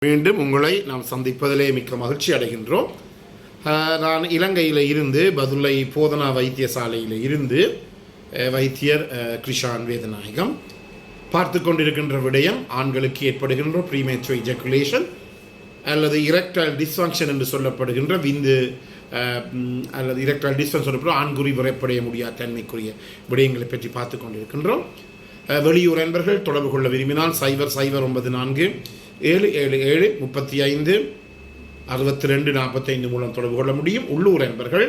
மீண்டும் உங்களை நாம் சந்திப்பதிலே மிக்க மகிழ்ச்சி அடைகின்றோம். நான் இலங்கையில் இருந்து பதுளை போதனா வைத்தியசாலையில் இருந்து வைத்தியர் கிருஷான் வேதநாயகம் பார்த்து கொண்டிருக்கின்ற விடயம் ஆண்களுக்கு ஏற்படுகின்ற ப்ரீமேச்சுவர் எஜாகுலேஷன் அல்லது இரெக்டைல் டிஸ்ஃபங்க்ஷன் என்று சொல்லப்படுகின்ற விந்து அல்லது இரெக்டைல் டிஸ்ஃபங்க்ஷன் சொல்லப்படுற ஆண்குறி விரைப்படைய முடியாத தன்மைக்குரிய விடயங்களை பற்றி பார்த்து கொண்டிருக்கின்றோம். வெளியூர் நண்பர்கள் தொடர்பு கொள்ள விரும்பினால் 0094 777 35 62 45 மூலம் தொடர்பு கொள்ள முடியும். உள்ளூர் நண்பர்கள்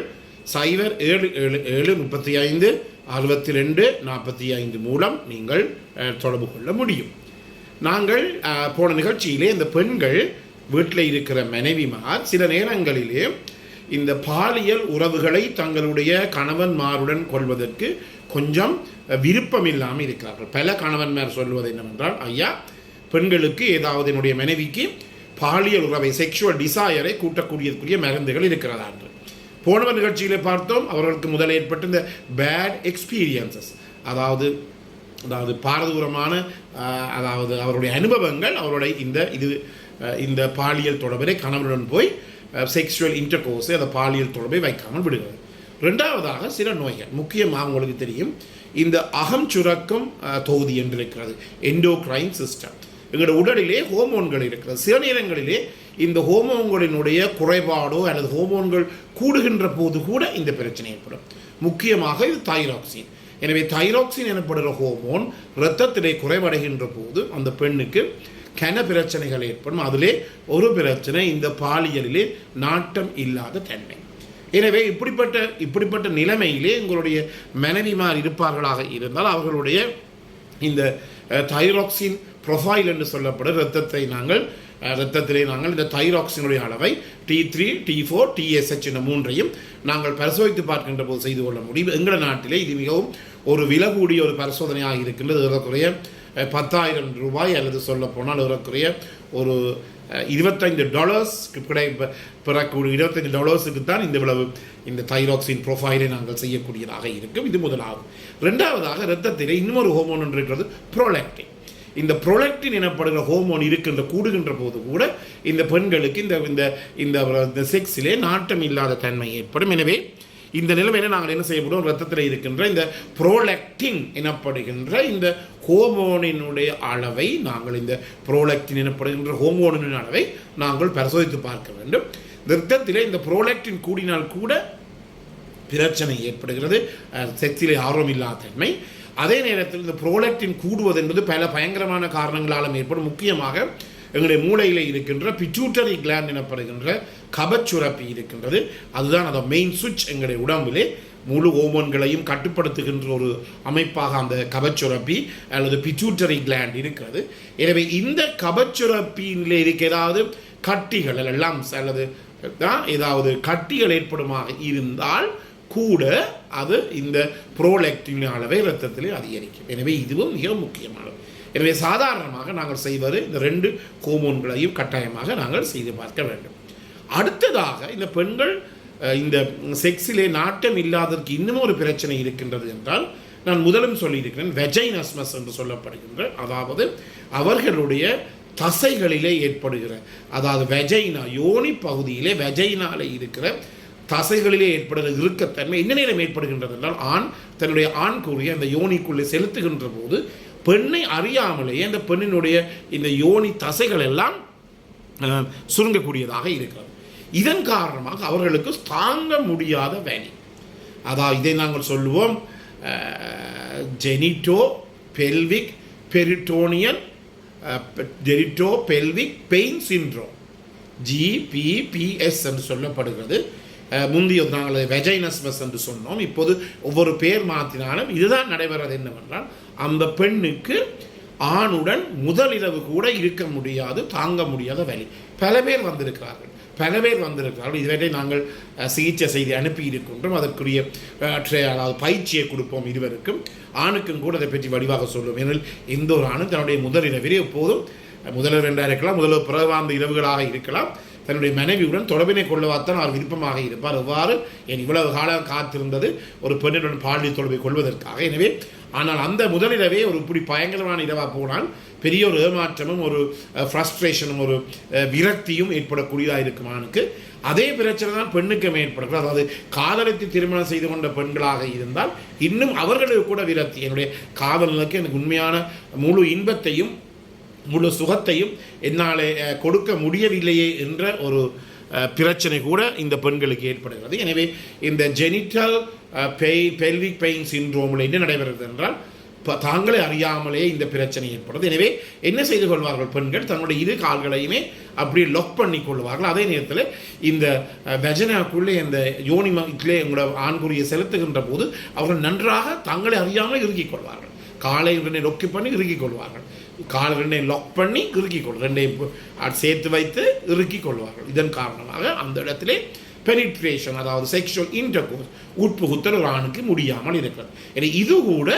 0777 35 62 45 மூலம் நீங்கள் தொடர்பு கொள்ள முடியும். நாங்கள் போன நிகழ்ச்சியிலே இந்த பெண்கள் வீட்டில் இருக்கிற மனைவிமார் சில நேரங்களிலே இந்த பாலியல் உறவுகளை தங்களுடைய கணவன்மாருடன் கொள்வதற்கு கொஞ்சம் விருப்பம் இல்லாமல் இருக்கிறார்கள். பல கணவன்மார் சொல்வது என்னவென்றால், ஐயா, பெண்களுக்கு ஏதாவது என்னுடைய மனைவிக்கு பாலியல் உறவை செக்ஷுவல் டிசையரை கூட்டக்கூடியதுக்குரிய மருந்துகள் இருக்கிறதா என்று போன நிகழ்ச்சியிலே பார்த்தோம். அவர்களுக்கு முதல் ஏற்பட்ட இந்த பேட் எக்ஸ்பீரியன்சஸ், அதாவது பாரதூரமான அதாவது அவருடைய அனுபவங்கள் அவருடைய இந்த பாலியல் தொடர்பை கணவனுடன் போய் செக்ஷுவல் இன்டர்கோர்ஸ் அந்த பாலியல் தொடர்பை வைக்காமல் விடுகிறது. ரெண்டாவதாக சில நோய்கள், முக்கியமாக உங்களுக்கு தெரியும், இந்த அகம் சுரக்கும் தொகுதி என்று இருக்கிறது, எண்டோக்ரைன் சிஸ்டம். எங்களுடைய உடலிலே ஹோமோன்கள் இருக்கிறது. சில நேரங்களிலே இந்த ஹோமோன்களினுடைய குறைபாடோ அல்லது ஹோமோன்கள் கூடுகின்ற போது கூட இந்த பிரச்சனை ஏற்படும். முக்கியமாக இது தைராக்சின். எனவே தைராக்சின் எனப்படுகிற ஹோமோன் இரத்தத்திலே குறைவடைகின்ற போது அந்த பெண்ணுக்கு கன பிரச்சனைகள் ஏற்படும். அதிலே ஒரு பிரச்சனை இந்த பாலியலிலே நாட்டம் இல்லாத தன்மை. எனவே இப்படிப்பட்ட நிலைமையிலே எங்களுடைய மனைவிமார் இருப்பார்களாக இருந்தால் அவர்களுடைய இந்த தைராக்சின் ப்ரொஃபைல் என்று சொல்லப்படும் இரத்தத்திலே நாங்கள் இந்த தைராக்சினுடைய அளவை T3, T4, TSH என்ற மூன்றையும் நாங்கள் பரிசோதித்து பார்க்கின்ற போது செய்து கொள்ள முடியும். எங்கள் நாட்டிலே இது மிகவும் ஒரு விலை கூடிய ஒரு பரிசோதனையாக இருக்கின்றது. ஏறக்குறைய 10,000 ரூபாய் அல்லது சொல்ல போனால் ஏறக்குறைய ஒரு $25 பிறக்கூடிய $25 தான் இந்த விளவு இந்த தைராக்சின் ப்ரொஃபைலை நாங்கள் செய்யக்கூடியதாக இருக்கும். இது முதலாகும். ரெண்டாவதாக இரத்தத்திலே இன்னொரு ஹோமோன் ஒன்று இருக்கிறது, ப்ரோலாக்டின். இந்த ப்ரோலாக்டின் எனப்படுகிற ஹோமோன் கூடுகின்ற போது கூட இந்த பெண்களுக்கு இந்த செக்ஸிலே நாட்டம் இல்லாத தன்மை ஏற்படும். எனவே இந்த நிலைமையில நாங்கள் என்ன செய்யப்படும், ரத்தத்தில் இருக்கின்ற இந்த ப்ரோலாக்டின் எனப்படுகின்ற இந்த ஹோமோனினுடைய அளவை நாங்கள் இந்த ப்ரோலாக்டின் எனப்படுகின்ற ஹோமோனின் அளவை நாங்கள் பரிசோதித்து பார்க்க வேண்டும். ரத்தத்திலே இந்த ப்ரோலாக்டின் கூடினால் கூட பிரச்சனை ஏற்படுகிறது, செக்ஸிலே ஆர்வம் இல்லாத தன்மை. அதே நேரத்தில் இந்த ப்ரோலாக்டின் கூடுவது என்பது பல பயங்கரமான காரணங்களாலும் ஏற்படும். முக்கியமாக எங்களுடைய மூளையில் இருக்கின்ற பிட்யூட்டரி கிளாண்ட் எனப்படுகின்ற கபச்சுரப்பி இருக்கின்றது. அதுதான் அந்த மெயின் சுவிட்ச். எங்களுடைய உடம்பிலே முழு ஹோமோன்களையும் கட்டுப்படுத்துகின்ற ஒரு அமைப்பாக அந்த கபச்சுரப்பி அல்லது பிட்யூட்டரி கிளாண்ட் இருக்கிறது. எனவே இந்த கபச்சுரப்பியிலே இருக்க ஏதாவது கட்டிகள் எல்லாம் அல்லது ஏதாவது கட்டிகள் ஏற்படுமாக இருந்தால் கூட அது இந்த ப்ரோலாக்டின் அளவை இரத்தத்திலே அதிகரிக்கும். எனவே இதுவும் மிக முக்கியமானது. எனவே சாதாரணமாக நாங்கள் செய்வது இந்த 2 ஹோமோன்களையும் கட்டாயமாக நாங்கள் செய்து பார்க்க வேண்டும். அடுத்ததாக இந்த பெண்கள் இந்த செக்ஸிலே நாட்டம் இல்லாததற்கு இன்னும் ஒரு பிரச்சனை இருக்கின்றது என்றால், நான் முதலும் சொல்லியிருக்கிறேன், வெஜைனஸ்மஸ் என்று சொல்லப்படுகின்ற, அதாவது அவர்களுடைய தசைகளிலே ஏற்படுகிற, அதாவது வெஜைனா யோனி பகுதியிலே வெஜைனாலே இருக்கிற தசைகளிலே ஏற்படுகிற இறுக்கத்தன்மை என்ன நேரம் ஏற்படுகின்றது என்றால், ஆண் தன்னுடைய ஆண்குறியை அந்த யோனிக்குள்ளே செலுத்துகின்ற போது பெண்ணை அறியாமலேயே அந்த பெண்ணினுடைய இந்த யோனி தசைகள் எல்லாம் சுருங்கக்கூடியதாக இருக்கிறது. இதன் காரணமாக அவர்களுக்கு தாங்க முடியாத வேலை, அதாவது இதை நாங்கள் சொல்லுவோம் genito pelvic peritoneal genito pelvic pain syndrome, GPPS என்று சொல்லப்படுகிறது. முந்தைய நாங்கள் வெஜைனஸ்மஸ் என்று சொன்னோம். இப்போது ஒவ்வொரு பேர் மாற்றினாலும் இதுதான் நடைபெறது என்னவென்றால், அந்த பெண்ணுக்கு ஆணுடன் முதலிரவு கூட இருக்க முடியாது, தாங்க முடியாத வலி. பல பேர் வந்திருக்கிறார்கள். இதுவரை நாங்கள் சிகிச்சை செய்து அனுப்பி இருக்கின்றோம். அதற்குரிய அதாவது பயிற்சியை கொடுப்போம் இருவருக்கும். ஆணுக்கும் கூட அதை பற்றி வடிவாக சொல்லுவோம். ஏனெனில் எந்த ஒரு ஆணும் தன்னுடைய முதலிரவிலே எப்போதும் முதலிரவு என்றாக இருக்கலாம், முதலிரவு பிறவாந்த இரவுகளாக இருக்கலாம், தன்னுடைய மனைவியுடன் தொடர்பினை கொள்வதால்தான் அவர் விருப்பமாக இருப்பார். எவ்வாறு இவ்வளவு காலம் காத்திருந்தது ஒரு பெண்ணுடன் பாலியல் தொடர்பை கொள்வதற்காக. எனவே ஆனால் அந்த முதலிரவே ஒரு இப்படி பயங்கரமான இரவாக போனால் பெரிய ஒரு ஏமாற்றமும் ஒரு ஃப்ரஸ்ட்ரேஷனும் ஒரு விரக்தியும் ஏற்படக்கூடியதாக இருக்கும் ஆணுக்கு. அதே பிரச்சனை தான் பெண்ணுக்கும் ஏற்படுகிறது. அதாவது காதலித்து திருமணம் செய்து கொண்ட பெண்களாக இருந்தால் இன்னும் அவர்களுக்கு கூட விரக்தி, என்னுடைய காதலனுக்கு எனக்கு உண்மையான முழு இன்பத்தையும் முழு சுகத்தையும் என்னாலே கொடுக்க முடியவில்லையே என்ற ஒரு பிரச்சனை கூட இந்த பெண்களுக்கு ஏற்படுகிறது. எனவே இந்த ஜெனிட்டல் பெல்விக் பெயின் சிண்ட்ரோமில் என்ன நடைபெறுகிறது என்றால் தாங்களே அறியாமலே இந்த பிரச்சனை ஏற்படுது. எனவே என்ன செய்து கொள்வார்கள் பெண்கள், தங்களுடைய இரு கால்களையுமே அப்படியே லொக் பண்ணி கொள்வார்கள். அதே நேரத்தில் இந்த வெஜனாக்குள்ளே இந்த யோனிமத்திலே உங்களோட ஆண்குறியை செலுத்துகின்ற போது அவர்கள் நன்றாக தங்களை அறியாமல் இறுக்கிக் கொள்வார்கள். காலை ரெண்டை லொக்கி பண்ணி இறுக்கிக் கொள்வார்கள், கால் ரெண்டை லாக் பண்ணி இறுக்கிக் கொள்வார்கள், ரெண்டையும் சேர்த்து வைத்து இறுக்கிக் கொள்வார்கள். இதன் காரணமாக அந்த இடத்திலே பெனிட்ரேஷன், அதாவது செக்ஷுவல் இன்டர்கோர்ஸ், உட்புகுத்தல் ஒரு ஆணுக்கு முடியாமல் இருக்கிறது. எனவே இது கூட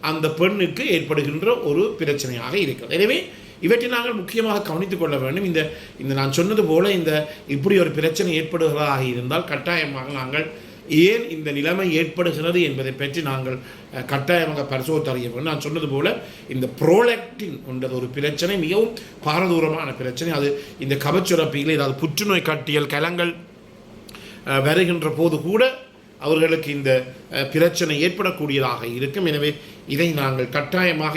அந்த பெண்ணுக்கு ஏற்படுகின்ற ஒரு பிரச்சனையாக இருக்கிறது. எனவே இவற்றை நாங்கள் முக்கியமாக கவனித்துக் கொள்ள வேண்டும். இந்த நான் சொன்னது போல இப்படி ஒரு பிரச்சனை ஏற்படுகிறதாக இருந்தால் கட்டாயமாக நாங்கள் ஏன் இந்த நிலைமை ஏற்படுகிறது என்பதை பற்றி நாங்கள் கட்டாயமாக பரிசோதனை வேண்டும். நான் சொன்னது போல இந்த ப்ரோலாக்டின் கொண்டது ஒரு பிரச்சனை, மிகவும் பாரதூரமான பிரச்சனை. அது இந்த கபச்சுரப்பியில் ஏதாவது புற்றுநோய் கட்டியல் கலங்கள் வருகின்ற போது கூட அவர்களுக்கு இந்த பிரச்சனை ஏற்படக்கூடியதாக இருக்கும். எனவே இதை நாங்கள் கட்டாயமாக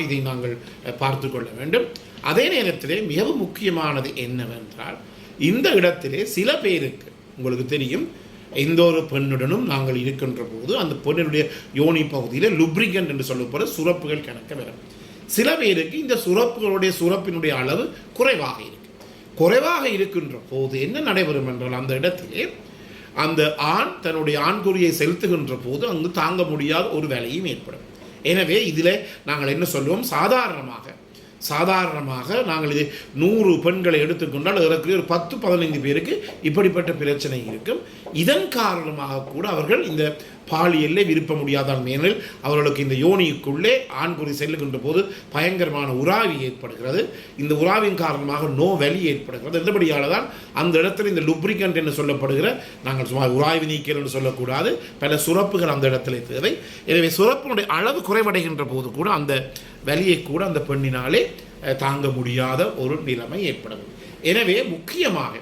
பார்த்து கொள்ள வேண்டும். அதே நேரத்திலே மிகவும் முக்கியமானது என்னவென்றால், இந்த இடத்திலே சில பேருக்கு உங்களுக்கு தெரியும், எந்த ஒரு பெண்ணுடனும் நாங்கள் இருக்கின்ற போது அந்த பெண்ணினுடைய யோனி பகுதியில் லுப்ரிகன்ட் என்று சொல்லப்போகிற சுரப்புகள் கணக்க வரும். சில பேருக்கு இந்த சுரப்பினுடைய அளவு குறைவாக இருக்கு. குறைவாக இருக்கின்ற போது என்ன நடைபெறும் என்றால், அந்த இடத்திலே அந்த ஆண் தன்னுடைய ஆண்குறியை செலுத்துகின்ற போது அங்கு தாங்க முடியாத ஒரு வேலையும் ஏற்படும். எனவே இதில் நாங்கள் என்ன சொல்லுவோம், சாதாரணமாக நாங்கள் இது 100 பெண்களை எடுத்துக்கொண்டால் அதற்கு ஒரு 10-15 பேருக்கு இப்படிப்பட்ட பிரச்சனை இருக்கும். இதன் காரணமாக கூட அவர்கள் இந்த பாலியல்ல விருப்ப முடியாத மேலில் அவர்களுக்கு இந்த யோனிக்குள்ளே ஆண்குறி செல்லுகின்ற போது பயங்கரமான உராவி ஏற்படுகிறது. இந்த உராவின் காரணமாக நோ வலி ஏற்படுகிறது. என்றபடியால் தான் அந்த இடத்துல இந்த லுப்ரிகன்ட் என்று சொல்லப்படுகிற, நாங்கள் சுமார் உராய்வு நீக்கல் என்று சொல்லக்கூடாது, பல சுரப்புகள் அந்த இடத்துல தேவை. எனவே சுரப்பினுடைய அளவு குறைவடைகின்ற போது கூட அந்த வலியை கூட அந்த பெண்ணினாலே தாங்க முடியாத ஒரு நிலைமை ஏற்படும். எனவே முக்கியமாக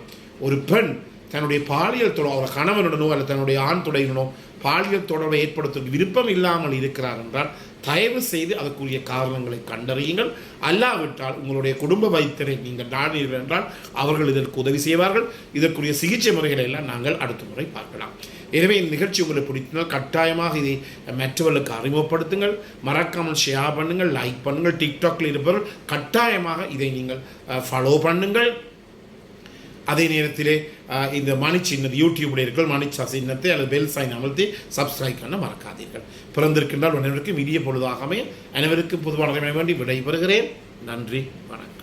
ஒரு பெண் தன்னுடைய பாலியல் தொடர்பு, அவர் கணவனுடனோ அல்லது தன்னுடைய ஆண் துணையுடனோ பாலியல் தொடர்பை ஏற்படுத்த விருப்பம் இல்லாமல் இருக்கிறார் என்றால் தயவு செய்து அதற்குரிய காரணங்களை கண்டறியுங்கள். அல்லாவிட்டால் உங்களுடைய குடும்ப வைத்தியரை நீங்கள் நாடுங்கள் என்றால் அவர்கள் இதற்கு உதவி செய்வார்கள். இதற்குரிய சிகிச்சை முறைகளை எல்லாம் நாங்கள் அடுத்த முறை பார்க்கலாம். எனவே இந்த நிகழ்ச்சி உங்களுக்கு பிடித்தினால் கட்டாயமாக இதை மற்றவர்களுக்கு அறிமுகப்படுத்துங்கள். மறக்காமல் ஷேர் பண்ணுங்கள், லைக் பண்ணுங்கள். டிக்டாக்ல இருப்பவர்கள் கட்டாயமாக இதை நீங்கள் ஃபாலோ பண்ணுங்கள். அதே நேரத்திலே இந்த மணி சின்னது யூடியூப்ல இருக்கிற மணி சின்னத்தை அல்லது பெல் சைன் அமர்த்தி சப்ஸ்கிரைப் பண்ண மறக்காதீர்கள். பிறந்திருக்கின்றால் அனைவருக்கும் இனிய பொழுதாகவே அனைவருக்கும் பொதுவான வேண்டி விடைபெறுகிறேன். நன்றி, வணக்கம்.